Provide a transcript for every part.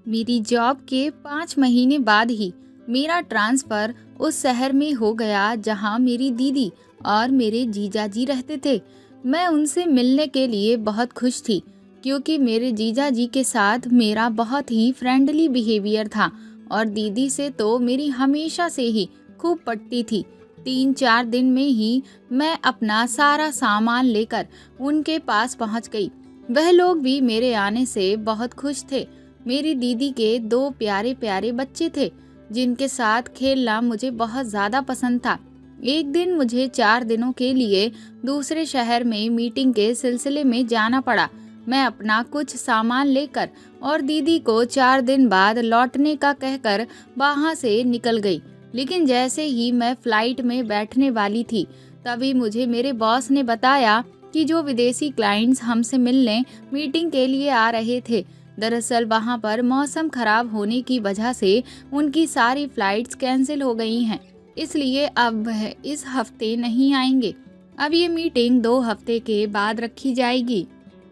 मेरी जॉब के 5 महीने बाद ही मेरा ट्रांसफ़र उस शहर में हो गया जहाँ मेरी दीदी और मेरे जीजाजी रहते थे। मैं उनसे मिलने के लिए बहुत खुश थी क्योंकि मेरे जीजाजी के साथ मेरा बहुत ही फ्रेंडली बिहेवियर था और दीदी से तो मेरी हमेशा से ही खूब पटती थी। 3-4 दिन में ही मैं अपना सारा सामान लेकर उनके पास पहुँच गई। वह लोग भी मेरे आने से बहुत खुश थे। मेरी दीदी के 2 प्यारे प्यारे बच्चे थे जिनके साथ खेलना मुझे बहुत ज़्यादा पसंद था। एक दिन मुझे 4 दिनों के लिए दूसरे शहर में मीटिंग के सिलसिले में जाना पड़ा। मैं अपना कुछ सामान लेकर और दीदी को 4 दिन बाद लौटने का कहकर वहाँ से निकल गई। लेकिन जैसे ही मैं फ्लाइट में बैठने वाली थी तभी मुझे मेरे बॉस ने बताया कि जो विदेशी क्लाइंट्स हमसे मिलने मीटिंग के लिए आ रहे थे, दरअसल वहां पर मौसम खराब होने की वजह से उनकी सारी फ्लाइट्स कैंसिल हो गई हैं। इसलिए अब वह इस हफ्ते नहीं आएंगे। अब ये मीटिंग 2 हफ्ते के बाद रखी जाएगी।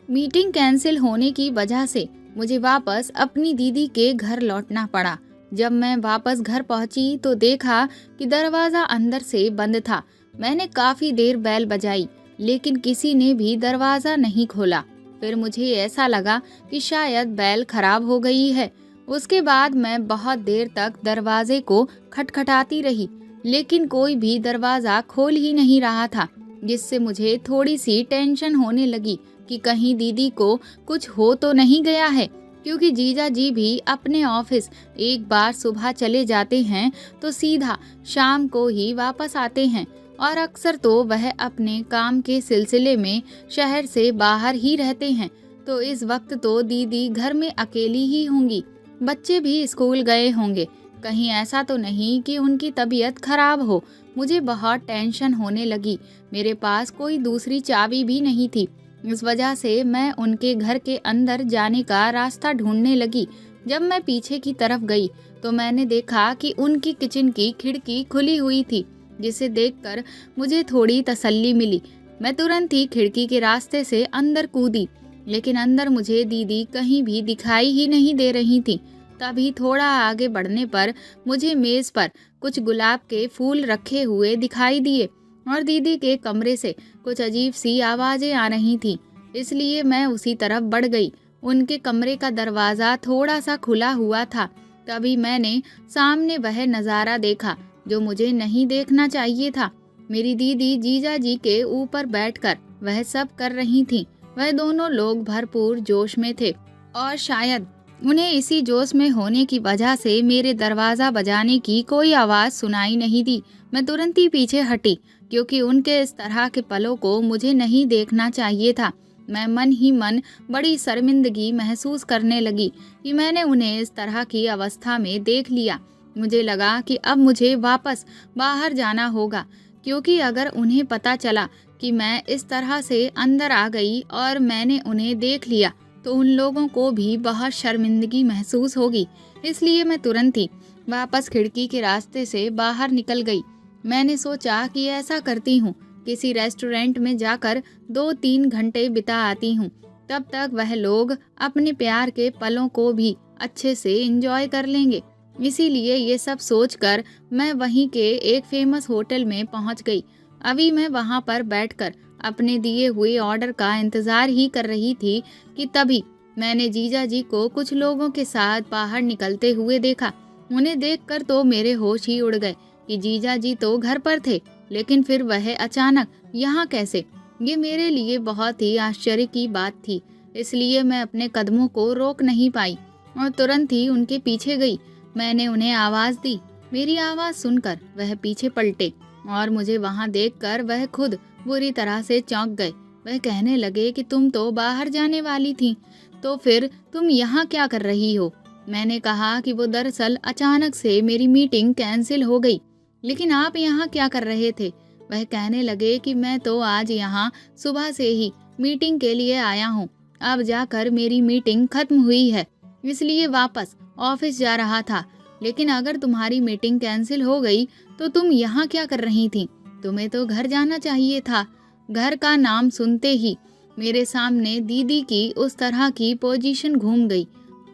मीटिंग कैंसिल होने की वजह से मुझे वापस अपनी दीदी के घर लौटना पड़ा। जब मैं वापस घर पहुंची तो देखा कि दरवाज़ा अंदर से बंद था। मैंने काफ़ी देर बेल बजाई लेकिन किसी ने भी दरवाज़ा नहीं खोला। फिर मुझे ऐसा लगा कि शायद बेल खराब हो गई है। उसके बाद मैं बहुत देर तक दरवाजे को खटखटाती रही लेकिन कोई भी दरवाज़ा खोल ही नहीं रहा था, जिससे मुझे थोड़ी सी टेंशन होने लगी कि कहीं दीदी को कुछ हो तो नहीं गया है, क्योंकि जीजा जी भी अपने ऑफिस एक बार सुबह चले जाते हैं तो सीधा शाम को ही वापस आते हैं और अक्सर तो वह अपने काम के सिलसिले में शहर से बाहर ही रहते हैं। तो इस वक्त तो दीदी घर में अकेली ही होंगी। बच्चे भी स्कूल गए होंगे। कहीं ऐसा तो नहीं कि उनकी तबीयत खराब हो। मुझे बहुत टेंशन होने लगी। मेरे पास कोई दूसरी चाबी भी नहीं थी। इस वजह से मैं उनके घर के अंदर जाने का रास्ता ढूंढने लगी। जब मैं पीछे की तरफ गई तो मैंने देखा कि उनकी किचन की खिड़की खुली हुई थी, जिसे देखकर मुझे थोड़ी तसल्ली मिली। मैं तुरंत ही खिड़की के रास्ते से अंदर कूदी, लेकिन अंदर मुझे दीदी कहीं भी दिखाई ही नहीं दे रही थी। तभी थोड़ा आगे बढ़ने पर मुझे मेज़ पर कुछ गुलाब के फूल रखे हुए दिखाई दिए और दीदी के कमरे से कुछ अजीब सी आवाज़ें आ रही थीं। इसलिए मैं उसी तरफ बढ़ गई। उनके कमरे का दरवाज़ा थोड़ा सा खुला हुआ था। तभी मैंने सामने वह नज़ारा देखा जो मुझे नहीं देखना चाहिए था। मेरी दीदी जीजा जी के ऊपर बैठकर वह सब कर रही थीं। वह दोनों लोग भरपूर जोश में थे और शायद उन्हें इसी जोश में होने की वजह से मेरे दरवाज़ा बजाने की कोई आवाज़ सुनाई नहीं दी। मैं तुरंत ही पीछे हटी क्योंकि उनके इस तरह के पलों को मुझे नहीं देखना चाहिए था। मैं मन ही मन बड़ी शर्मिंदगी महसूस करने लगी कि मैंने उन्हें इस तरह की अवस्था में देख लिया। मुझे लगा कि अब मुझे वापस बाहर जाना होगा, क्योंकि अगर उन्हें पता चला कि मैं इस तरह से अंदर आ गई और मैंने उन्हें देख लिया तो उन लोगों को भी बहुत शर्मिंदगी महसूस होगी। इसलिए मैं तुरंत ही वापस खिड़की के रास्ते से बाहर निकल गई। मैंने सोचा कि ऐसा करती हूँ, किसी रेस्टोरेंट में जाकर 2-3 घंटे बिता आती हूँ। तब तक वह लोग अपने प्यार के पलों को भी अच्छे से एंजॉय कर लेंगे। इसीलिए ये सब सोचकर मैं वहीं के एक फेमस होटल में पहुँच गई। अभी मैं वहाँ पर बैठकर अपने दिए हुए ऑर्डर का इंतज़ार ही कर रही थी कि तभी मैंने जीजा जी को कुछ लोगों के साथ बाहर निकलते हुए देखा। उन्हें देखकर तो मेरे होश ही उड़ गए कि जीजा जी तो घर पर थे, लेकिन फिर वह अचानक यहाँ कैसे? ये मेरे लिए बहुत ही आश्चर्य की बात थी। इसलिए मैं अपने कदमों को रोक नहीं पाई और तुरंत ही उनके पीछे गई। मैंने उन्हें आवाज़ दी। मेरी आवाज़ सुनकर वह पीछे पलटे और मुझे वहाँ देखकर वह खुद बुरी तरह से चौंक गए। वह कहने लगे कि तुम तो बाहर जाने वाली थी, तो फिर तुम यहाँ क्या कर रही हो? मैंने कहा कि वो दरअसल अचानक से मेरी मीटिंग कैंसिल हो गई। लेकिन आप यहाँ क्या कर रहे थे? वह कहने लगे कि मैं तो आज यहाँ सुबह से ही मीटिंग के लिए आया हूँ। अब जाकर मेरी मीटिंग खत्म हुई है, इसलिए वापस ऑफिस जा रहा था। लेकिन अगर तुम्हारी मीटिंग कैंसिल हो गई तो तुम यहाँ क्या कर रही थी? तुम्हें तो घर जाना चाहिए था। घर का नाम सुनते ही मेरे सामने दीदी की उस तरह की पोजीशन घूम गई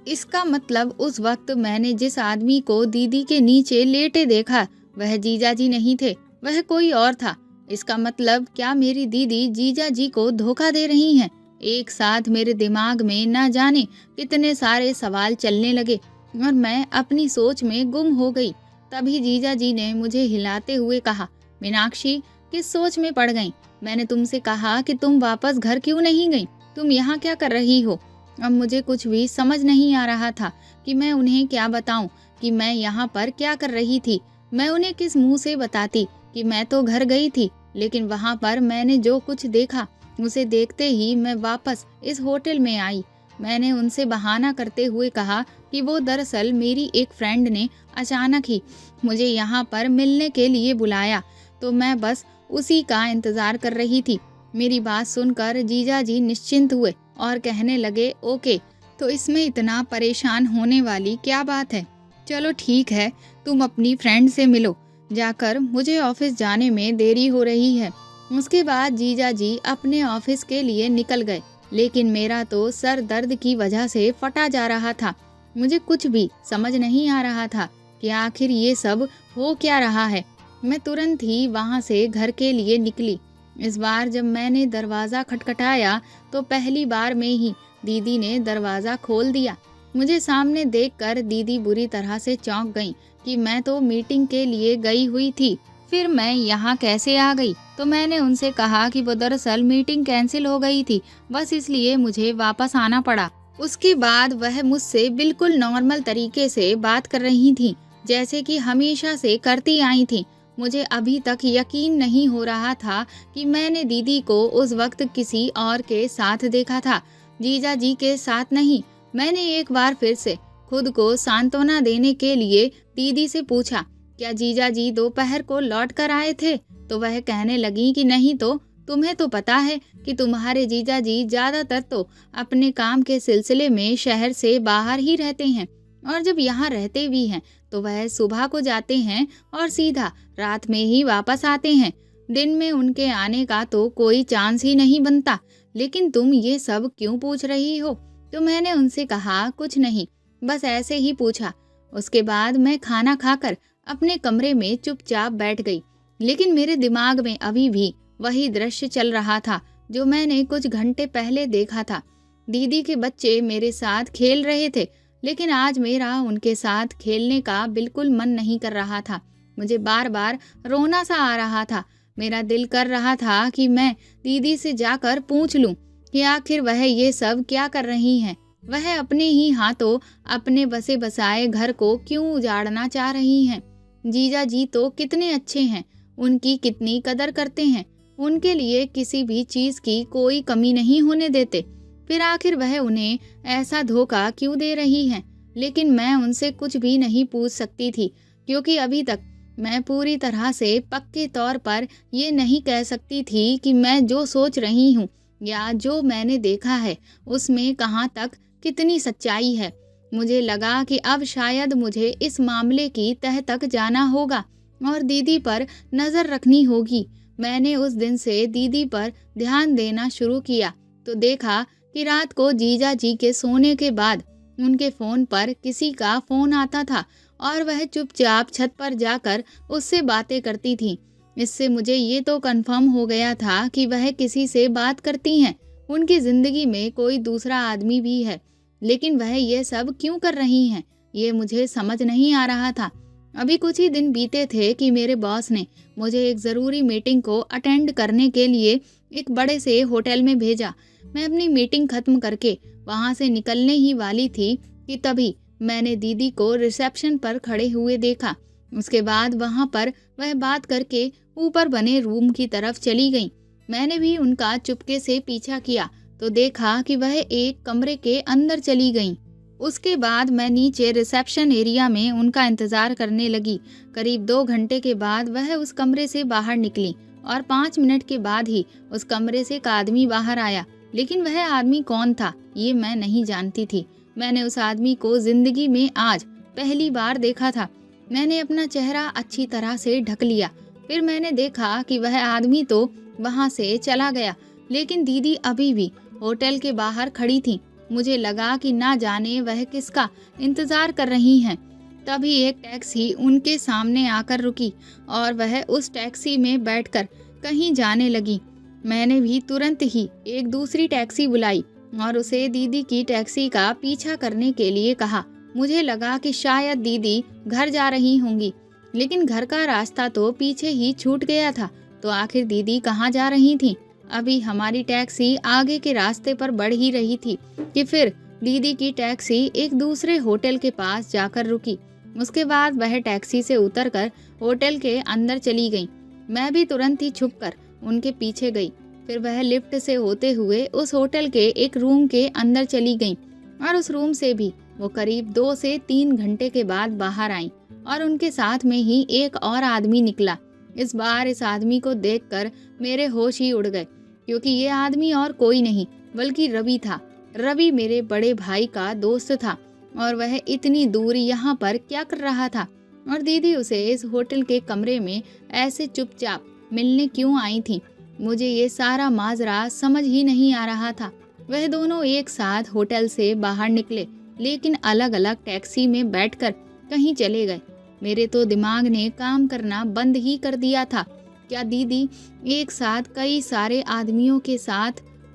इसका मतलब उस वक्त मैंने जिस आदमी को दीदी के नीचे लेटे देखा वह जीजा जी नहीं थे, वह कोई और था। इसका मतलब क्या मेरी दीदी जीजा जी को धोखा दे रही हैं? एक साथ मेरे दिमाग में ना जाने कितने सारे सवाल चलने लगे और मैं अपनी सोच में गुम हो गई। तभी जीजा जी ने मुझे हिलाते हुए कहा, मीनाक्षी किस सोच में पड़ गई? मैंने तुमसे कहा कि तुम वापस घर क्यों नहीं गई? तुम यहाँ क्या कर रही हो? अब मुझे कुछ भी समझ नहीं आ रहा था कि मैं उन्हें क्या बताऊं कि मैं यहाँ पर क्या कर रही थी। मैं उन्हें किस मुंह से बताती कि मैं तो घर गई थी, लेकिन वहाँ पर मैंने जो कुछ देखा उसे देखते ही मैं वापस इस होटल में आई। मैंने उनसे बहाना करते हुए कहा कि वो दरअसल मेरी एक फ्रेंड ने अचानक ही मुझे यहाँ पर मिलने के लिए बुलाया, तो मैं बस उसी का इंतज़ार कर रही थी। मेरी बात सुनकर जीजा जी निश्चिंत हुए और कहने लगे, ओके, तो इसमें इतना परेशान होने वाली क्या बात है? चलो ठीक है, तुम अपनी फ्रेंड से मिलो जाकर, मुझे ऑफिस जाने में देरी हो रही है। उसके बाद जीजा जी अपने ऑफिस के लिए निकल गए, लेकिन मेरा तो सर दर्द की वजह से फटा जा रहा था। मुझे कुछ भी समझ नहीं आ रहा था कि आखिर ये सब हो क्या रहा है। मैं तुरंत ही वहाँ से घर के लिए निकली। इस बार जब मैंने दरवाज़ा खटखटाया तो पहली बार में ही दीदी ने दरवाज़ा खोल दिया। मुझे सामने देखकर दीदी बुरी तरह से चौंक गईं कि मैं तो मीटिंग के लिए गई हुई थी, फिर मैं यहाँ कैसे आ गई? तो मैंने उनसे कहा कि वो दरअसल मीटिंग कैंसिल हो गई थी, बस इसलिए मुझे वापस आना पड़ा। उसके बाद वह मुझसे बिल्कुल नॉर्मल तरीके से बात कर रही थी, जैसे कि हमेशा से करती आई थी। मुझे अभी तक यकीन नहीं हो रहा था कि मैंने दीदी को उस वक्त किसी और के साथ देखा था, जीजा जी के साथ नहीं। मैंने एक बार फिर से खुद को सांत्वना देने के लिए दीदी से पूछा, क्या जीजा जी दोपहर को लौट कर आए थे? तो वह कहने लगी कि नहीं, तो तुम्हें तो पता है कि तुम्हारे जीजा जी ज्यादातर तो अपने काम के सिलसिले में शहर से बाहर ही रहते हैं, और जब यहाँ रहते भी हैं तो वह सुबह को जाते हैं और सीधा रात में ही वापस आते हैं। दिन में उनके आने का तो कोई चांस ही नहीं बनता। लेकिन तुम ये सब क्यों पूछ रही हो? तो मैंने उनसे कहा, कुछ नहीं, बस ऐसे ही पूछा। उसके बाद मैं खाना खाकर अपने कमरे में चुपचाप बैठ गई, लेकिन मेरे दिमाग में अभी भी वही दृश्य चल रहा था जो मैंने कुछ घंटे पहले देखा था। दीदी के बच्चे मेरे साथ खेल रहे थे, लेकिन आज मेरा उनके साथ खेलने का बिल्कुल मन नहीं कर रहा था। मुझे बार बार रोना सा आ रहा था। मेरा दिल कर रहा था कि मैं दीदी से जाकर पूछ लूं कि आखिर वह ये सब क्या कर रही हैं। वह अपने ही हाथों अपने बसे बसाए घर को क्यों उजाड़ना चाह रही हैं। जीजा जी तो कितने अच्छे हैं, उनकी कितनी कदर करते हैं, उनके लिए किसी भी चीज़ की कोई कमी नहीं होने देते। फिर आखिर वह उन्हें ऐसा धोखा क्यों दे रही हैं? लेकिन मैं उनसे कुछ भी नहीं पूछ सकती थी, क्योंकि अभी तक मैं पूरी तरह से पक्के तौर पर ये नहीं कह सकती थी कि मैं जो सोच रही हूँ या जो मैंने देखा है उसमें कहाँ तक कितनी सच्चाई है। मुझे लगा कि अब शायद मुझे इस मामले की तह तक जाना होगा और दीदी पर नज़र रखनी होगी। मैंने उस दिन से दीदी पर ध्यान देना शुरू किया तो देखा कि रात को जीजा जी के सोने के बाद उनके फ़ोन पर किसी का फ़ोन आता था और वह चुपचाप छत पर जाकर उससे बातें करती थी। इससे मुझे ये तो कंफर्म हो गया था कि वह किसी से बात करती हैं, उनकी ज़िंदगी में कोई दूसरा आदमी भी है। लेकिन वह ये सब क्यों कर रही हैं, ये मुझे समझ नहीं आ रहा था। अभी कुछ ही दिन बीते थे कि मेरे बॉस ने मुझे एक ज़रूरी मीटिंग को अटेंड करने के लिए एक बड़े से होटल में भेजा। मैं अपनी मीटिंग खत्म करके वहाँ से निकलने ही वाली थी कि तभी मैंने दीदी को रिसेप्शन पर खड़े हुए देखा। उसके बाद वहाँ पर वह बात करके ऊपर बने रूम की तरफ चली गई। मैंने भी उनका चुपके से पीछा किया तो देखा कि वह एक कमरे के अंदर चली गईं। उसके बाद मैं नीचे रिसेप्शन एरिया में उनका इंतज़ार करने लगी। करीब 2 घंटे के बाद वह उस कमरे से बाहर निकली और 5 मिनट के बाद ही उस कमरे से एक आदमी बाहर आया। लेकिन वह आदमी कौन था ये मैं नहीं जानती थी। मैंने उस आदमी को ज़िंदगी में आज पहली बार देखा था। मैंने अपना चेहरा अच्छी तरह से ढक लिया। फिर मैंने देखा कि वह आदमी तो वहाँ से चला गया, लेकिन दीदी अभी भी होटल के बाहर खड़ी थी। मुझे लगा कि ना जाने वह किसका इंतज़ार कर रही हैं। तभी एक टैक्सी उनके सामने आकर रुकी और वह उस टैक्सी में बैठकर कहीं जाने लगी। मैंने भी तुरंत ही एक दूसरी टैक्सी बुलाई और उसे दीदी की टैक्सी का पीछा करने के लिए कहा। मुझे लगा कि शायद दीदी घर जा रही होंगी, लेकिन घर का रास्ता तो पीछे ही छूट गया था। तो आखिर दीदी कहाँ जा रही थी? अभी हमारी टैक्सी आगे के रास्ते पर बढ़ ही रही थी कि फिर दीदी की टैक्सी एक दूसरे होटल के पास जाकर रुकी। उसके बाद वह टैक्सी से उतरकर होटल के अंदर चली गई। मैं भी तुरंत ही छुपकर उनके पीछे गई। फिर वह लिफ्ट से होते हुए उस होटल के एक रूम के अंदर चली गई और उस रूम से भी वो करीब 2 से 3 घंटे के बाद बाहर आई और उनके साथ में ही एक और आदमी निकला। इस बार इस आदमी को देखकर मेरे होश ही उड़ गए, क्योंकि ये आदमी और कोई नहीं बल्कि रवि था। रवि मेरे बड़े भाई का दोस्त था और वह इतनी दूर यहाँ पर क्या कर रहा था और दीदी उसे इस होटल के कमरे में ऐसे चुपचाप मिलने क्यों आई थी? मुझे ये सारा माजरा समझ ही नहीं आ रहा था। वह दोनों एक साथ होटल से बाहर निकले, लेकिन अलग अलग टैक्सी में बैठकर कहीं चले गए। मेरे तो दिमाग ने काम करना बंद ही कर दिया था। क्या दीदी एक साथ कई सारे आदमियों के साथ?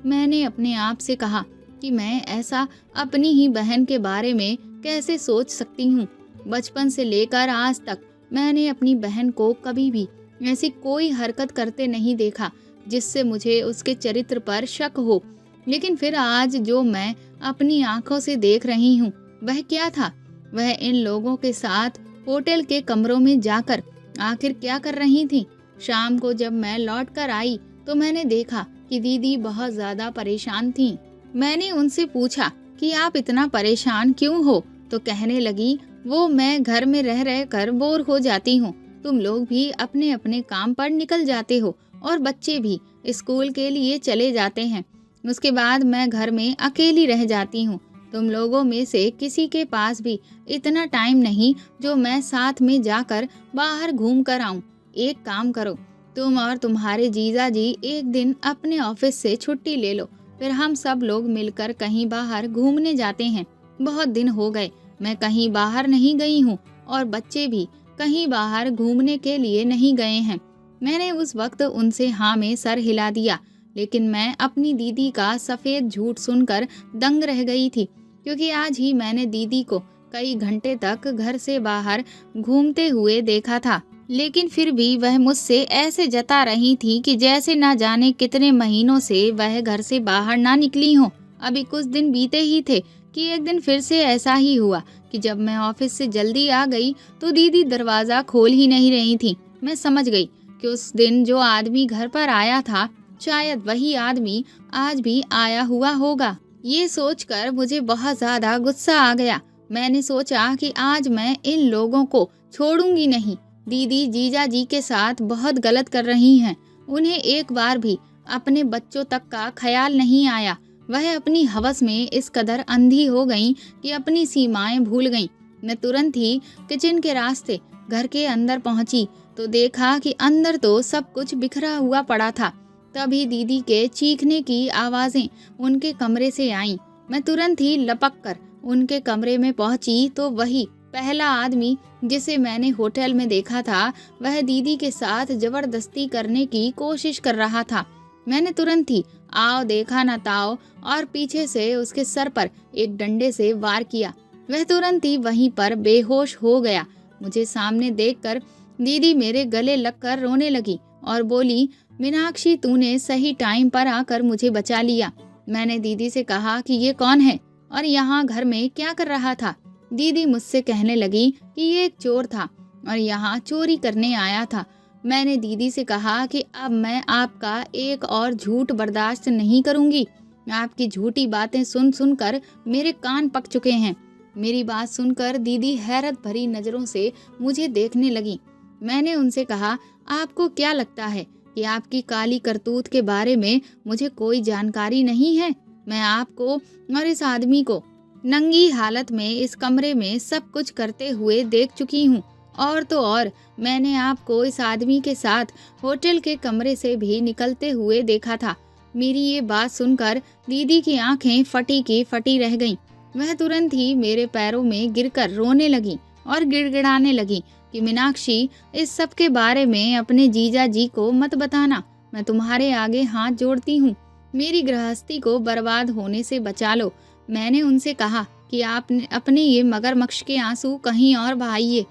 मैंने अपने आप से कहा कि मैं ऐसा अपनी ही बहन के बारे में कैसे सोच सकती हूँ। बचपन से लेकर आज तक मैंने अपनी बहन को कभी भी ऐसी कोई हरकत करते नहीं देखा जिससे मुझे उसके चरित्र पर शक हो। लेकिन फिर आज जो मैं अपनी आंखों से देख रही हूँ वह क्या था? वह इन लोगों के साथ होटल के कमरों में जाकर आखिर क्या कर रही थी? शाम को जब मैं लौट कर आई तो मैंने देखा कि दीदी बहुत ज्यादा परेशान थी। मैंने उनसे पूछा कि आप इतना परेशान क्यों हो? तो कहने लगी, वो मैं घर में रह रह कर बोर हो जाती हूँ। तुम लोग भी अपने अपने काम पर निकल जाते हो और बच्चे भी स्कूल के लिए चले जाते हैं। उसके बाद मैं घर में अकेली रह जाती हूँ। तुम लोगों में से किसी के पास भी इतना टाइम नहीं जो मैं साथ में जाकर बाहर घूम कर आऊं। एक काम करो, तुम और तुम्हारे जीजा जी एक दिन अपने ऑफिस से छुट्टी ले लो, फिर हम सब लोग मिलकर कहीं बाहर घूमने जाते हैं। बहुत दिन हो गए मैं कहीं बाहर नहीं गई हूँ और बच्चे भी कहीं बाहर घूमने के लिए नहीं गए हैं। मैंने उस वक्त उनसे हाँ में सर हिला दिया, लेकिन मैं अपनी दीदी का सफ़ेद झूठ सुनकर दंग रह गई थी, क्योंकि आज ही मैंने दीदी को कई घंटे तक घर से बाहर घूमते हुए देखा था। लेकिन फिर भी वह मुझसे ऐसे जता रही थी कि जैसे ना जाने कितने महीनों से वह घर से बाहर ना निकली हो। अभी कुछ दिन बीते ही थे कि एक दिन फिर से ऐसा ही हुआ कि जब मैं ऑफिस से जल्दी आ गई तो दीदी दरवाज़ा खोल ही नहीं रही थी। मैं समझ गई कि उस दिन जो आदमी घर पर आया था शायद वही आदमी आज भी आया हुआ होगा। ये सोचकर मुझे बहुत ज़्यादा गुस्सा आ गया। मैंने सोचा कि आज मैं इन लोगों को छोड़ूंगी नहीं। दीदी जीजा जी के साथ बहुत गलत कर रही हैं। उन्हें एक बार भी अपने बच्चों तक का ख्याल नहीं आया। वह अपनी हवस में इस कदर अंधी हो गईं कि अपनी सीमाएं भूल गईं। मैं तुरंत ही किचन के रास्ते घर के अंदर पहुंची तो देखा कि अंदर तो सब कुछ बिखरा हुआ पड़ा था। तभी दीदी के चीखने की आवाज़ें उनके कमरे से आईं। मैं तुरंत ही लपक कर उनके कमरे में पहुंची तो वही पहला आदमी जिसे मैंने होटल में देखा था वह दीदी के साथ जबरदस्ती करने की कोशिश कर रहा था। मैंने तुरंत ही आओ देखा न ताओ और पीछे से उसके सर पर एक डंडे से वार किया। वह तुरंत ही वहीं पर बेहोश हो गया। मुझे सामने देखकर दीदी मेरे गले लगकर रोने लगी और बोली, मीनाक्षी तूने सही टाइम पर आकर मुझे बचा लिया। मैंने दीदी से कहा कि ये कौन है और यहाँ घर में क्या कर रहा था। दीदी मुझसे कहने लगी कि ये एक चोर था और यहाँ चोरी करने आया था। मैंने दीदी से कहा कि अब मैं आपका एक और झूठ बर्दाश्त नहीं करूँगी। आपकी झूठी बातें सुन सुनकर मेरे कान पक चुके हैं। मेरी बात सुनकर दीदी हैरत भरी नज़रों से मुझे देखने लगी। मैंने उनसे कहा, आपको क्या लगता है कि आपकी काली करतूत के बारे में मुझे कोई जानकारी नहीं है? मैं आपको और इस आदमी को नंगी हालत में इस कमरे में सब कुछ करते हुए देख चुकी हूँ। और तो और मैंने आपको इस आदमी के साथ होटल के कमरे से भी निकलते हुए देखा था। मेरी ये बात सुनकर दीदी की आंखें फटी की फटी रह गईं। वह तुरंत ही मेरे पैरों में गिरकर रोने लगी और गिड़गिड़ाने लगी कि मीनाक्षी, इस सब के बारे में अपने जीजा जी को मत बताना। मैं तुम्हारे आगे हाथ जोड़ती हूँ, मेरी गृहस्थी को बर्बाद होने से बचा लो। मैंने उनसे कहा कि आप अपने ये मगरमच्छ के आंसू कहीं और बहाइए।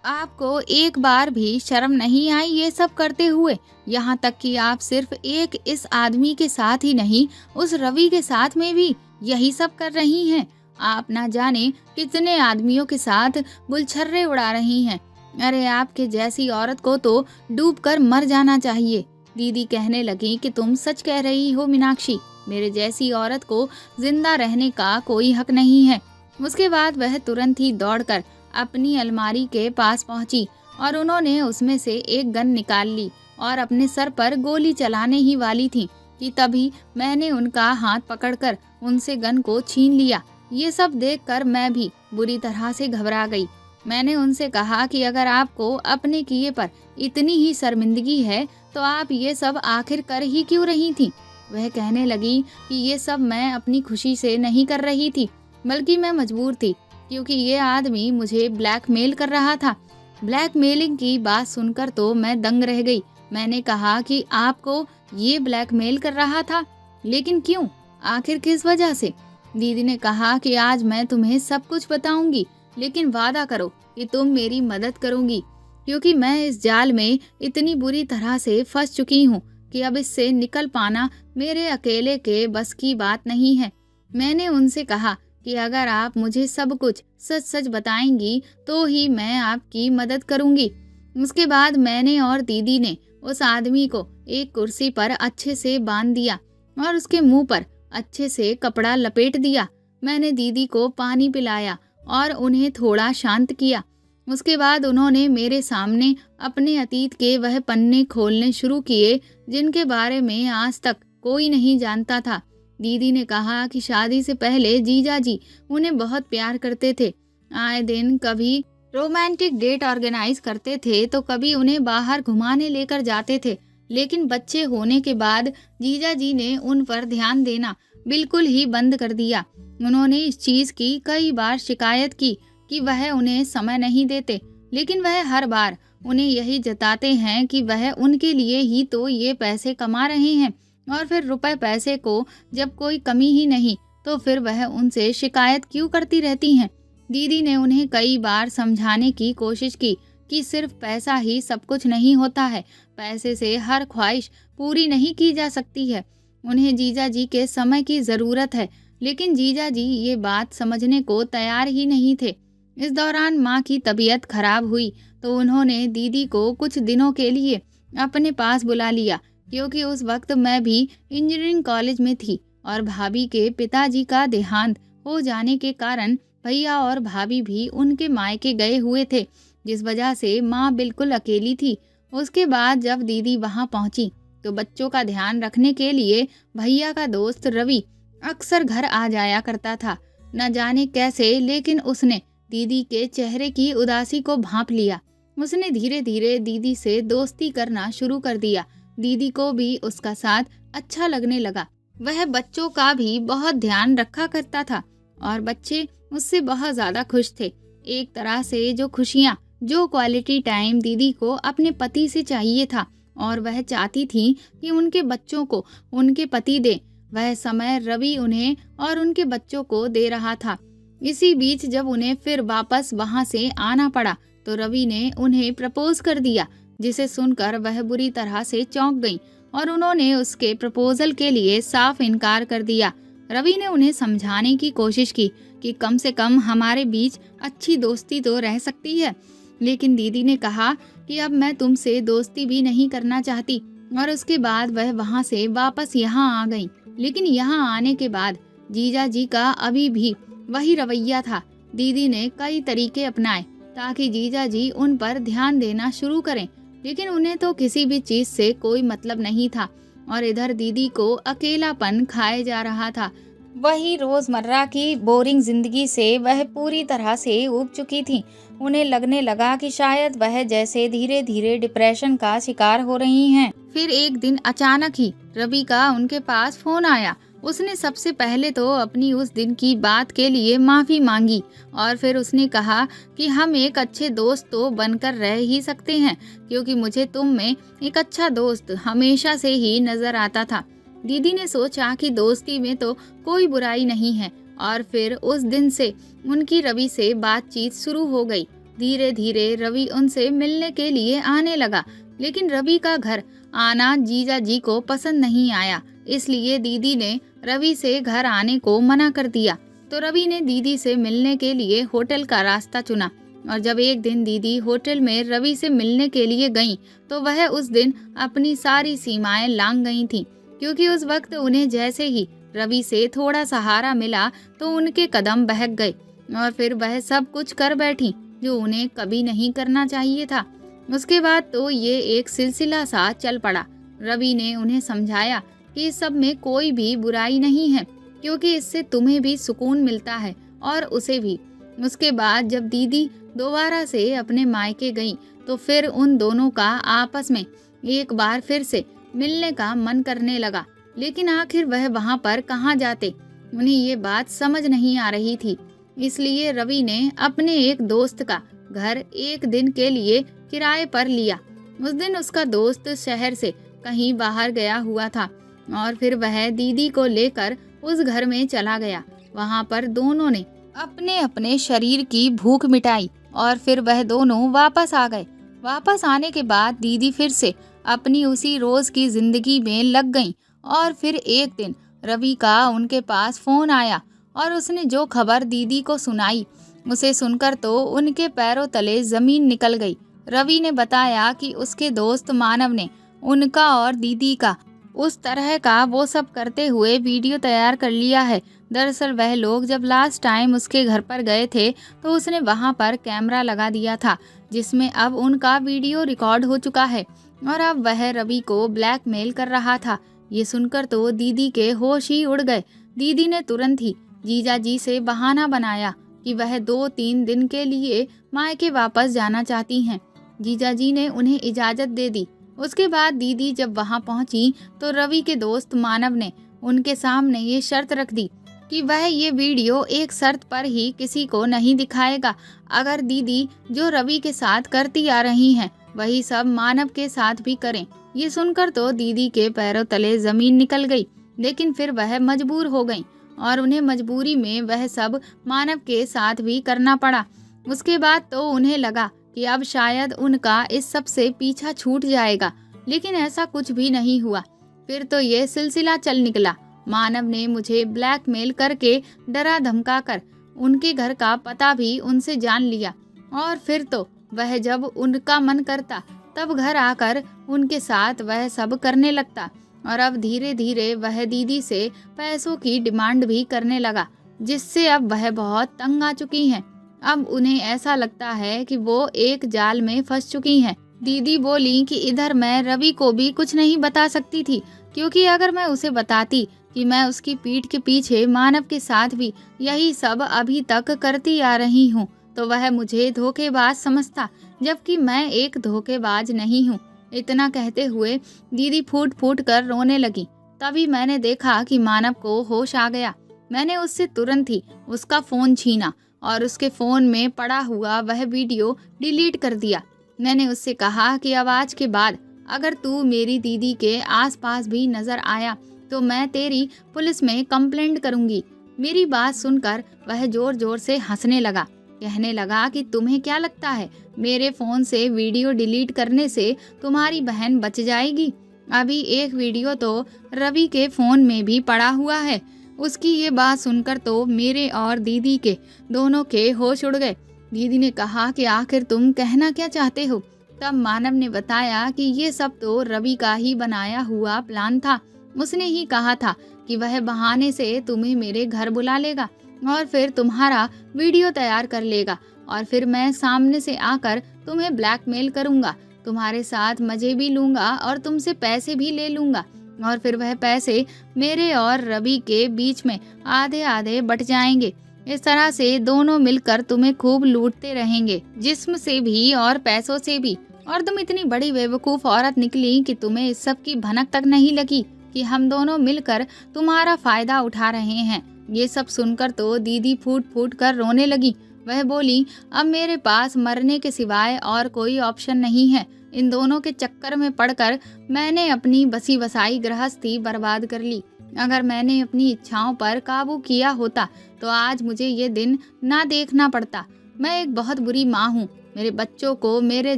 आपको एक बार भी शर्म नहीं आई ये सब करते हुए? यहाँ तक कि आप सिर्फ एक इस आदमी के साथ ही नहीं, उस रवि के साथ में भी यही सब कर रही हैं। आप ना जाने कितने आदमियों के साथ गुलछर्रे उड़ा रही हैं। अरे आपके जैसी औरत को तो डूबकर मर जाना चाहिए। दीदी कहने लगी कि तुम सच कह रही हो मीनाक्षी, मेरे जैसी औरत को जिंदा रहने का कोई हक नहीं है। उसके बाद वह तुरंत ही दौड़कर अपनी अलमारी के पास पहुंची और उन्होंने उसमें से एक गन निकाल ली और अपने सर पर गोली चलाने ही वाली थी कि तभी मैंने उनका हाथ पकड़कर उनसे गन को छीन लिया। ये सब देखकर मैं भी बुरी तरह से घबरा गई। मैंने उनसे कहा कि अगर आपको अपने किए पर इतनी ही शर्मिंदगी है तो आप ये सब आखिर कर ही क्यों रही थी? वह कहने लगी कि ये सब मैं अपनी खुशी से नहीं कर रही थी, बल्कि मैं मजबूर थी, क्योंकि ये आदमी मुझे ब्लैकमेल कर रहा था। ब्लैकमेलिंग की बात सुनकर तो मैं दंग रह गई। मैंने कहा कि आपको ये ब्लैकमेल कर रहा था, लेकिन क्यों? आखिर किस वजह से? दीदी ने कहा कि आज मैं तुम्हें सब कुछ बताऊंगी, लेकिन वादा करो कि तुम मेरी मदद करोगी, क्योंकि मैं इस जाल में इतनी बुरी तरह से फंस चुकी हूँ कि अब इससे निकल पाना मेरे अकेले के बस की बात नहीं है। मैंने उनसे कहा कि अगर आप मुझे सब कुछ सच सच बताएंगी तो ही मैं आपकी मदद करूंगी। उसके बाद मैंने और दीदी ने उस आदमी को एक कुर्सी पर अच्छे से बांध दिया और उसके मुंह पर अच्छे से कपड़ा लपेट दिया। मैंने दीदी को पानी पिलाया और उन्हें थोड़ा शांत किया। उसके बाद उन्होंने मेरे सामने अपने अतीत के वह पन्ने खोलने शुरू किए जिनके बारे में आज तक कोई नहीं जानता था। दीदी ने कहा कि शादी से पहले जीजा जी उन्हें बहुत प्यार करते थे। आए दिन कभी रोमांटिक डेट ऑर्गेनाइज करते थे तो कभी उन्हें बाहर घुमाने लेकर जाते थे, लेकिन बच्चे होने के बाद जीजा जी ने उन पर ध्यान देना बिल्कुल ही बंद कर दिया। उन्होंने इस चीज की कई बार शिकायत की कि वह उन्हें समय नहीं देते, लेकिन वह हर बार उन्हें यही जताते हैं कि वह उनके लिए ही तो ये पैसे कमा रहे हैं, और फिर रुपए पैसे को जब कोई कमी ही नहीं तो फिर वह उनसे शिकायत क्यों करती रहती हैं। दीदी ने उन्हें कई बार समझाने की कोशिश की कि सिर्फ पैसा ही सब कुछ नहीं होता है, पैसे से हर ख्वाहिश पूरी नहीं की जा सकती है। उन्हें जीजा जी के समय की ज़रूरत है, लेकिन जीजा जी ये बात समझने को तैयार ही नहीं थे। इस दौरान माँ की तबीयत खराब हुई तो उन्होंने दीदी को कुछ दिनों के लिए अपने पास बुला लिया, क्योंकि उस वक्त मैं भी इंजीनियरिंग कॉलेज में थी और भाभी के पिताजी का देहांत हो जाने के कारण भैया और भाभी भी उनके मायके गए हुए थे, जिस वजह से माँ बिल्कुल अकेली थी। उसके बाद जब दीदी वहाँ पहुँची तो बच्चों का ध्यान रखने के लिए भैया का दोस्त रवि अक्सर घर आ जाया करता था। न जाने कैसे, लेकिन उसने दीदी के चेहरे की उदासी को भांप लिया। उसने धीरे धीरे दीदी से दोस्ती करना शुरू कर दिया। दीदी को भी उसका साथ अच्छा लगने लगा। वह बच्चों का भी बहुत ध्यान रखा करता था और बच्चे उससे बहुत ज़्यादा खुश थे। एक तरह से जो खुशियाँ, जो क्वालिटी टाइम दीदी को अपने पति से चाहिए था और वह चाहती थी कि उनके बच्चों को उनके पति दे, वह समय रवि उन्हें और उनके बच्चों को दे रहा था। इसी बीच जब उन्हें फिर वापस वहाँ से आना पड़ा तो रवि ने उन्हें प्रपोज कर दिया, जिसे सुनकर वह बुरी तरह से चौंक गईं और उन्होंने उसके प्रपोजल के लिए साफ इनकार कर दिया। रवि ने उन्हें समझाने की कोशिश की कि कम से कम हमारे बीच अच्छी दोस्ती तो रह सकती है, लेकिन दीदी ने कहा कि अब मैं तुमसे दोस्ती भी नहीं करना चाहती, और उसके बाद वह वहाँ से वापस यहाँ आ गई। लेकिन यहाँ आने के बाद जीजा जी का अभी भी वही रवैया था। दीदी ने कई तरीके अपनाए ताकि जीजा जी उन पर ध्यान देना शुरू करें, लेकिन उन्हें तो किसी भी चीज से कोई मतलब नहीं था और इधर दीदी को अकेलापन खाए जा रहा था। वही रोजमर्रा की बोरिंग जिंदगी से वह पूरी तरह से ऊब चुकी थी। उन्हें लगने लगा कि शायद वह जैसे धीरे धीरे डिप्रेशन का शिकार हो रही हैं। फिर एक दिन अचानक ही रवि का उनके पास फोन आया। उसने सबसे पहले तो अपनी उस दिन की बात के लिए माफ़ी मांगी और फिर उसने कहा कि हम एक अच्छे दोस्त तो बनकर रह ही सकते हैं, क्योंकि मुझे तुम में एक अच्छा दोस्त हमेशा से ही नज़र आता था। दीदी ने सोचा कि दोस्ती में तो कोई बुराई नहीं है और फिर उस दिन से उनकी रवि से बातचीत शुरू हो गई। धीरे धीरे रवि उनसे मिलने के लिए आने लगा, लेकिन रवि का घर आना जीजा जी को पसंद नहीं आया, इसलिए दीदी ने रवि से घर आने को मना कर दिया। तो रवि ने दीदी से मिलने के लिए होटल का रास्ता चुना और जब एक दिन दीदी होटल में रवि से मिलने के लिए गईं, तो वह उस दिन अपनी सारी सीमाएं लांघ गई थीं, क्योंकि उस वक्त उन्हें जैसे ही रवि से थोड़ा सहारा मिला तो उनके कदम बहक गए और फिर वह सब कुछ कर बैठी जो उन्हें कभी नहीं करना चाहिए था। उसके बाद तो ये एक सिलसिला सा चल पड़ा। रवि ने उन्हें समझाया कि इस सब में कोई भी बुराई नहीं है, क्योंकि इससे तुम्हें भी सुकून मिलता है और उसे भी। उसके बाद जब दीदी दोबारा से अपने मायके गईं, तो फिर उन दोनों का आपस में एक बार फिर से मिलने का मन करने लगा, लेकिन आखिर वह वहां पर कहाँ जाते, उन्हें ये बात समझ नहीं आ रही थी। इसलिए रवि ने अपने एक दोस्त का घर एक दिन के लिए किराए पर लिया। उस दिन उसका दोस्त शहर से कहीं बाहर गया हुआ था और फिर वह दीदी को लेकर उस घर में चला गया। वहां पर दोनों ने अपने अपने शरीर की भूख मिटाई और फिर वह दोनों वापस आ गए। वापस आने के बाद दीदी फिर से अपनी उसी रोज की जिंदगी में लग गईं और फिर एक दिन रवि का उनके पास फोन आया और उसने जो खबर दीदी को सुनाई, उसे सुनकर तो उनके पैरों तले जमीन निकल गई। रवि ने बताया कि उसके दोस्त मानव ने उनका और दीदी का उस तरह का वो सब करते हुए वीडियो तैयार कर लिया है। दरअसल वह लोग जब लास्ट टाइम उसके घर पर गए थे तो उसने वहां पर कैमरा लगा दिया था, जिसमें अब उनका वीडियो रिकॉर्ड हो चुका है और अब वह रवि को ब्लैकमेल कर रहा था। ये सुनकर तो दीदी के होश ही उड़ गए। दीदी ने तुरंत ही जीजा जी से बहाना बनाया कि वह 2-3 दिन के लिए मायके वापस जाना चाहती हैं। जीजा जी ने उन्हें इजाज़त दे दी। उसके बाद दीदी जब वहां पहुंची तो रवि के दोस्त मानव ने उनके सामने ये शर्त रख दी कि वह ये वीडियो एक शर्त पर ही किसी को नहीं दिखाएगा। अगर दीदी जो रवि के साथ करती आ रही हैं वही सब मानव के साथ भी करें। ये सुनकर तो दीदी के पैरों तले जमीन निकल गई, लेकिन फिर वह मजबूर हो गई और उन्हें मजबूरी में वह सब मानव के साथ भी करना पड़ा। उसके बाद तो उन्हें लगा कि अब शायद उनका इस सब से पीछा छूट जाएगा, लेकिन ऐसा कुछ भी नहीं हुआ। फिर तो ये सिलसिला चल निकला। मानव ने मुझे ब्लैकमेल करके डरा धमका कर उनके घर का पता भी उनसे जान लिया और फिर तो वह जब उनका मन करता तब घर आकर उनके साथ वह सब करने लगता और अब धीरे धीरे वह दीदी से पैसों की डिमांड भी करने लगा, जिससे अब वह बहुत तंग आ चुकी हैं। अब उन्हें ऐसा लगता है कि वो एक जाल में फंस चुकी हैं। दीदी बोली कि इधर मैं रवि को भी कुछ नहीं बता सकती थी, क्योंकि अगर मैं उसे बताती कि मैं उसकी पीठ के पीछे मानव के साथ भी यही सब अभी तक करती आ रही हूँ तो वह मुझे धोखेबाज समझता, जबकि मैं एक धोखेबाज नहीं हूँ। इतना कहते हुए दीदी फूट फूट कर रोने लगी। तभी मैंने देखा कि मानव को होश आ गया। मैंने उससे तुरंत ही उसका फ़ोन छीना और उसके फ़ोन में पड़ा हुआ वह वीडियो डिलीट कर दिया। मैंने उससे कहा कि अब आज के बाद अगर तू मेरी दीदी के आसपास भी नज़र आया तो मैं तेरी पुलिस में कंप्लेंट करूँगी। मेरी बात सुनकर वह ज़ोर ज़ोर से हंसने लगा। कहने लगा कि तुम्हें क्या लगता है मेरे फ़ोन से वीडियो डिलीट करने से तुम्हारी बहन बच जाएगी? अभी एक वीडियो तो रवि के फ़ोन में भी पड़ा हुआ है। उसकी ये बात सुनकर तो मेरे और दीदी के दोनों के होश उड़ गए। दीदी ने कहा कि आखिर तुम कहना क्या चाहते हो? तब मानव ने बताया कि ये सब तो रवि का ही बनाया हुआ प्लान था। उसने ही कहा था कि वह बहाने से तुम्हें मेरे घर बुला लेगा और फिर तुम्हारा वीडियो तैयार कर लेगा और फिर मैं सामने से आकर तुम्हें ब्लैकमेल करूंगा, तुम्हारे साथ मजे भी लूंगा और तुमसे पैसे भी ले लूंगा और फिर वह पैसे मेरे और रवि के बीच में आधे आधे बट जाएंगे। इस तरह से दोनों मिलकर तुम्हें खूब लूटते रहेंगे, जिस्म से भी और पैसों से भी। और तुम इतनी बड़ी बेवकूफ़ औरत निकली कि तुम्हें इस सब की भनक तक नहीं लगी। कि हम दोनों मिलकर तुम्हारा फायदा उठा रहे हैं। ये सब सुनकर तो दीदी फूट फूट कर रोने लगी। वह बोली, अब मेरे पास मरने के सिवाय और कोई ऑप्शन नहीं है। इन दोनों के चक्कर में पड़कर मैंने अपनी बसी बसाई गृहस्थी बर्बाद कर ली। अगर मैंने अपनी इच्छाओं पर काबू किया होता तो आज मुझे ये दिन ना देखना पड़ता। मैं एक बहुत बुरी माँ हूँ। मेरे बच्चों को मेरे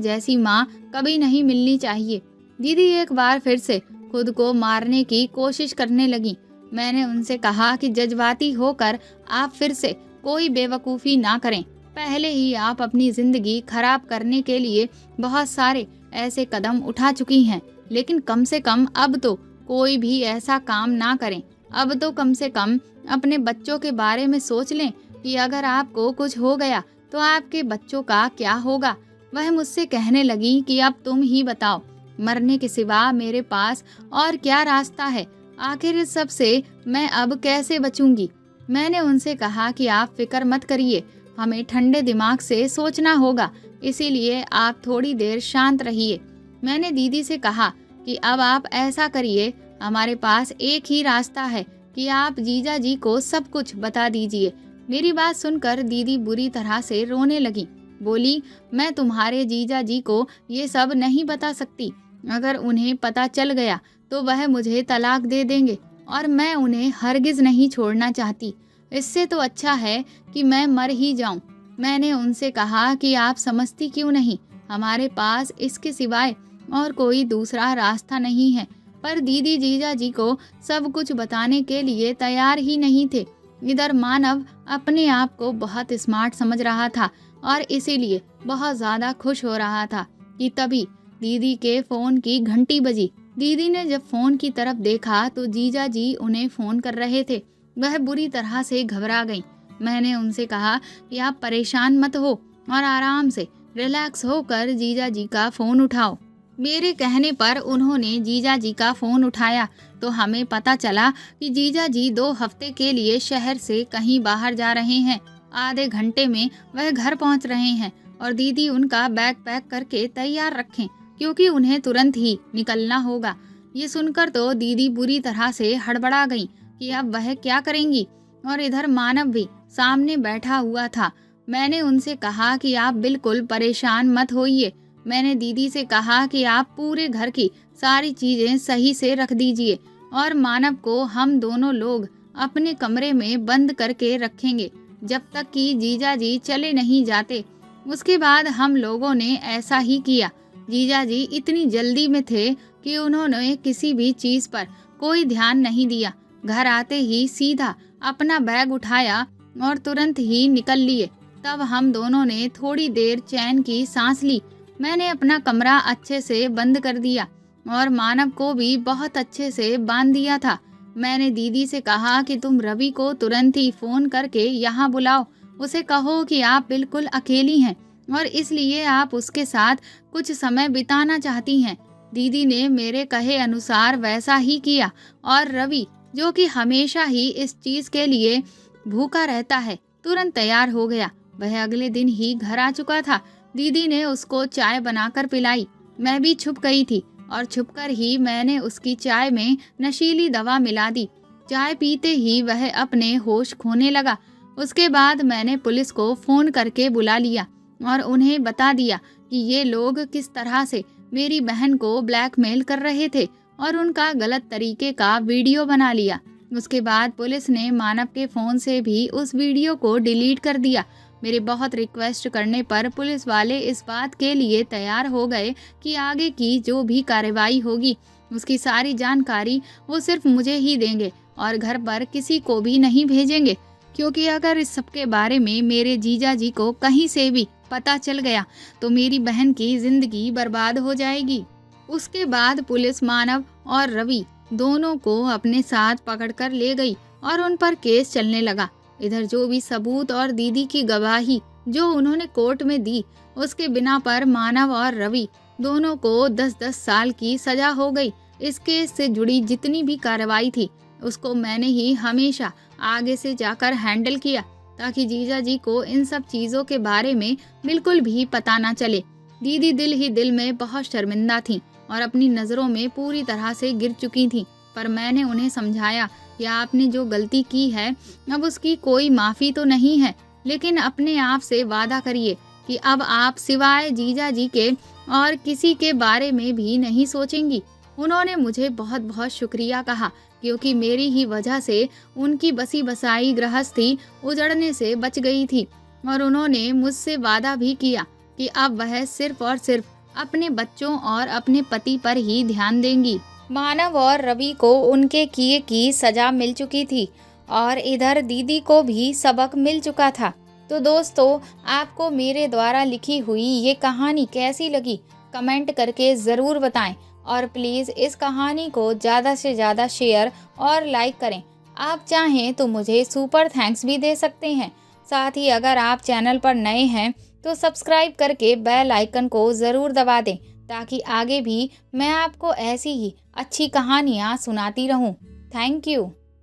जैसी माँ कभी नहीं मिलनी चाहिए। दीदी एक बार फिर से खुद को मारने की कोशिश करने लगी। मैंने उनसे कहा कि जज्बाती होकर आप फिर से कोई बेवकूफ़ी ना करें। पहले ही आप अपनी ज़िंदगी खराब करने के लिए बहुत सारे ऐसे कदम उठा चुकी हैं, लेकिन कम से कम अब तो कोई भी ऐसा काम ना करें। अब तो कम से कम अपने बच्चों के बारे में सोच लें कि अगर आपको कुछ हो गया तो आपके बच्चों का क्या होगा। वह मुझसे कहने लगी कि अब तुम ही बताओ, मरने के सिवा मेरे पास और क्या रास्ता है। आखिर इस सब से मैं अब कैसे बचूंगी। मैंने उनसे कहा कि आप फिक्र मत करिए, हमें ठंडे दिमाग से सोचना होगा, इसीलिए आप थोड़ी देर शांत रहिए। मैंने दीदी से कहा कि अब आप ऐसा करिए, हमारे पास एक ही रास्ता है कि आप जीजा जी को सब कुछ बता दीजिए। मेरी बात सुनकर दीदी बुरी तरह से रोने लगी। बोली, मैं तुम्हारे जीजा जी को ये सब नहीं बता सकती। अगर उन्हें पता चल गया तो वह मुझे तलाक दे देंगे और मैं उन्हें हरगिज नहीं छोड़ना चाहती। इससे तो अच्छा है कि मैं मर ही जाऊं। मैंने उनसे कहा कि आप समझती क्यों नहीं, हमारे पास इसके सिवाय और कोई दूसरा रास्ता नहीं है। पर दीदी जीजा जी को सब कुछ बताने के लिए तैयार ही नहीं थे। इधर मानव अपने आप को बहुत स्मार्ट समझ रहा था और इसीलिए बहुत ज़्यादा खुश हो रहा था कि तभी दीदी के फ़ोन की घंटी बजी। दीदी ने जब फ़ोन की तरफ देखा तो जीजा जी उन्हें फ़ोन कर रहे थे। वह बुरी तरह से घबरा गईं। मैंने उनसे कहा कि आप परेशान मत हो और आराम से रिलैक्स होकर जीजा जी का फ़ोन उठाओ। मेरे कहने पर उन्होंने जीजा जी का फ़ोन उठाया तो हमें पता चला कि जीजा जी 2 हफ्ते के लिए शहर से कहीं बाहर जा रहे हैं। आधे घंटे में वह घर पहुंच रहे हैं और दीदी उनका बैग पैक करके तैयार रखें क्योंकि उन्हें तुरंत ही निकलना होगा। ये सुनकर तो दीदी बुरी तरह से हड़बड़ा गई कि अब वह क्या करेंगी। और इधर मानव भी सामने बैठा हुआ था। मैंने उनसे कहा कि आप बिल्कुल परेशान मत होइए। मैंने दीदी से कहा कि आप पूरे घर की सारी चीज़ें सही से रख दीजिए और मानव को हम दोनों लोग अपने कमरे में बंद करके रखेंगे जब तक कि जीजा जी चले नहीं जाते। उसके बाद हम लोगों ने ऐसा ही किया। जीजा जी इतनी जल्दी में थे कि उन्होंने किसी भी चीज़ पर कोई ध्यान नहीं दिया। घर आते ही सीधा अपना बैग उठाया और तुरंत ही निकल लिए। तब हम दोनों ने थोड़ी देर चैन की सांस ली। मैंने अपना कमरा अच्छे से बंद कर दिया और मानव को भी बहुत अच्छे से बांध दिया था। मैंने दीदी से कहा कि तुम रवि को तुरंत ही फ़ोन करके यहाँ बुलाओ, उसे कहो कि आप बिल्कुल अकेली हैं और इसलिए आप उसके साथ कुछ समय बिताना चाहती हैं। दीदी ने मेरे कहे अनुसार वैसा ही किया और रवि, जो कि हमेशा ही इस चीज़ के लिए भूखा रहता है, तुरंत तैयार हो गया। वह अगले दिन ही घर आ चुका था। दीदी ने उसको चाय बनाकर पिलाई। मैं भी छुप गई थी और छुपकर ही मैंने उसकी चाय में नशीली दवा मिला दी। चाय पीते ही वह अपने होश खोने लगा। उसके बाद मैंने पुलिस को फ़ोन करके बुला लिया और उन्हें बता दिया कि ये लोग किस तरह से मेरी बहन को ब्लैकमेल कर रहे थे और उनका गलत तरीके का वीडियो बना लिया। उसके बाद पुलिस ने मानव के फ़ोन से भी उस वीडियो को डिलीट कर दिया। मेरे बहुत रिक्वेस्ट करने पर पुलिस वाले इस बात के लिए तैयार हो गए कि आगे की जो भी कार्रवाई होगी उसकी सारी जानकारी वो सिर्फ मुझे ही देंगे और घर पर किसी को भी नहीं भेजेंगे, क्योंकि अगर इस सब के बारे में मेरे जीजा जी को कहीं से भी पता चल गया तो मेरी बहन की ज़िंदगी बर्बाद हो जाएगी। उसके बाद पुलिस मानव और रवि दोनों को अपने साथ पकड़कर ले गई और उन पर केस चलने लगा। इधर जो भी सबूत और दीदी की गवाही जो उन्होंने कोर्ट में दी, उसके बिना पर मानव और रवि दोनों को 10-10 साल की सजा हो गई। इस केस से जुड़ी जितनी भी कार्रवाई थी उसको मैंने ही हमेशा आगे से जाकर हैंडल किया ताकि जीजा जी को इन सब चीज़ों के बारे में बिल्कुल भी पता ना चले। दीदी दिल ही दिल में बहुत शर्मिंदा थी और अपनी नज़रों में पूरी तरह से गिर चुकी थी। पर मैंने उन्हें समझाया कि आपने जो गलती की है अब उसकी कोई माफ़ी तो नहीं है, लेकिन अपने आप से वादा करिए कि अब आप सिवाय जीजा जी के और किसी के बारे में भी नहीं सोचेंगी। उन्होंने मुझे बहुत बहुत शुक्रिया कहा, क्योंकि मेरी ही वजह से उनकी बसी बसाई गृहस्थी उजड़ने से बच गई थी। और उन्होंने मुझसे वादा भी किया कि अब वह सिर्फ और सिर्फ अपने बच्चों और अपने पति पर ही ध्यान देंगी। मानव और रवि को उनके किए की सजा मिल चुकी थी और इधर दीदी को भी सबक मिल चुका था। तो दोस्तों, आपको मेरे द्वारा लिखी हुई ये कहानी कैसी लगी कमेंट करके ज़रूर बताएं और प्लीज़ इस कहानी को ज़्यादा से ज़्यादा शेयर और लाइक करें। आप चाहें तो मुझे सुपर थैंक्स भी दे सकते हैं। साथ ही अगर आप चैनल पर नए हैं तो सब्सक्राइब करके बेल आइकन को ज़रूर दबा दें, ताकि आगे भी मैं आपको ऐसी ही अच्छी कहानियाँ सुनाती रहूं। Thank you.